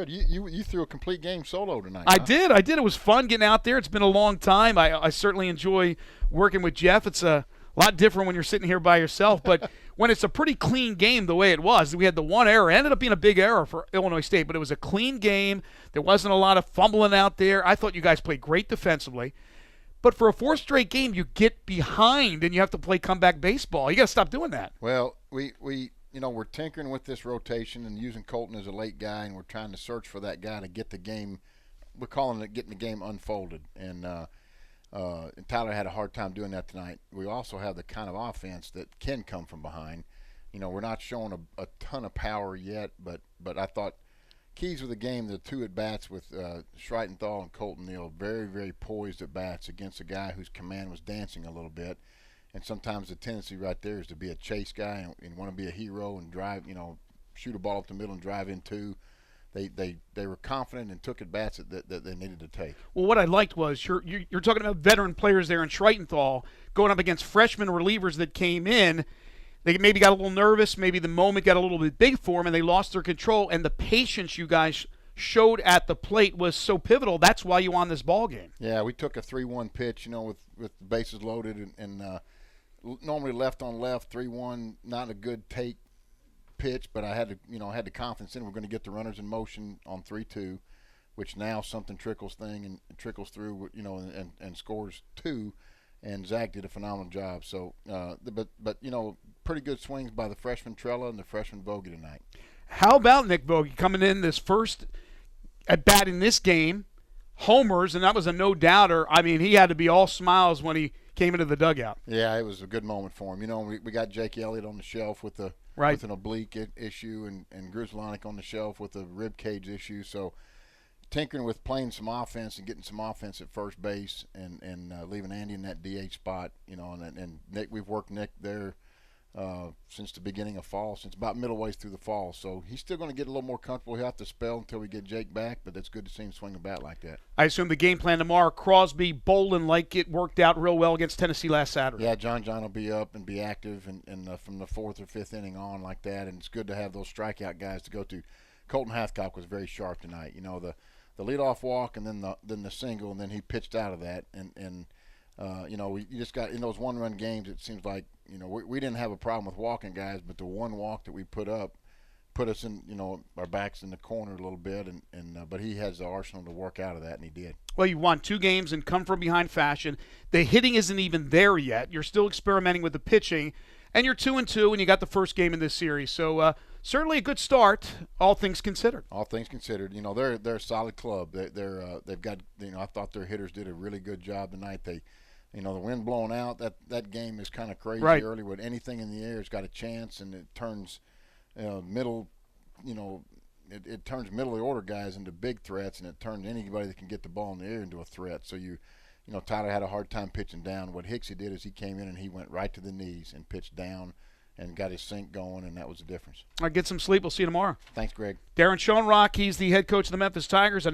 good. You threw a complete game solo tonight. I did. It was fun getting out there. It's been a long time. I certainly enjoy working with Jeff. It's a lot different when you're sitting here by yourself, but when it's a pretty clean game the way it was, we had the one error. It ended up being a big error for Illinois State, but it was a clean game. There wasn't a lot of fumbling out there. I thought you guys played great defensively. But for a fourth straight game, you get behind and you have to play comeback baseball. You got to stop doing that. Well, we're tinkering with this rotation and using Colton as a late guy, and we're trying to search for that guy to get the game. We're calling it getting the game unfolded. And Tyler had a hard time doing that tonight. We also have the kind of offense that can come from behind. We're not showing a ton of power yet, but I thought keys of the game, the two at-bats with Schreitenthal and Colton Neal, very, very poised at-bats against a guy whose command was dancing a little bit. And sometimes the tendency right there is to be a chase guy and want to be a hero and drive, shoot a ball up the middle and drive in two. They were confident and took at-bats that they needed to take. Well, what I liked was you're talking about veteran players there in Schreitenthal going up against freshman relievers that came in. They maybe got a little nervous. Maybe the moment got a little bit big for them, and they lost their control. And the patience you guys showed at the plate was so pivotal. That's why you won this ball game. Yeah, we took a 3-1 pitch, with the bases loaded and normally left on left, 3-1, not a good take pitch, but I had the confidence in we're going to get the runners in motion on 3-2, which now something trickles through, and scores 2, and Zach did a phenomenal job. So, but pretty good swings by the freshman Trella and the freshman Vogie tonight. How about Nick Vogie coming in this first at bat in this game, homers, and that was a no-doubter. I mean, he had to be all smiles when he came into the dugout. Yeah, it was a good moment for him. We got Jake Elliott on the shelf with an oblique issue, and Grizzlonic on the shelf with a rib cage issue. So tinkering with playing some offense and getting some offense at first base and leaving Andy in that DH spot, and Nick, we've worked Nick there since the beginning of fall, since about middle ways through the fall. So he's still going to get a little more comfortable. He'll have to spell until we get Jake back, but it's good to see him swing a bat like that. I assume the game plan tomorrow, Crosby, Bolin, like it worked out real well against Tennessee last Saturday. Yeah, John will be up and be active and from the 4th or 5th inning on like that, and it's good to have those strikeout guys to go to. Colton Hathcock was very sharp tonight. The leadoff walk and then the single, and then he pitched out of that. And you just got in those one-run games, it seems like, we didn't have a problem with walking guys, but the one walk that we put up put us in, our backs in the corner a little bit. But he has the arsenal to work out of that, and he did. Well, you won 2 games in come-from-behind fashion. The hitting isn't even there yet. You're still experimenting with the pitching, and you're 2-2, and you got the first game in this series. So certainly a good start, all things considered. All things considered, they're a solid club. They've got, I thought their hitters did a really good job tonight. The wind blowing out, that game is kind of crazy early. With anything in the air, it's got a chance, and it turns middle of the order guys into big threats, and it turns anybody that can get the ball in the air into a threat. So Tyler had a hard time pitching down. What Hicksy did is he came in and he went right to the knees and pitched down and got his sink going, and that was the difference. All right, get some sleep. We'll see you tomorrow. Thanks, Greg. Darren Schoenrock, he's the head coach of the Memphis Tigers.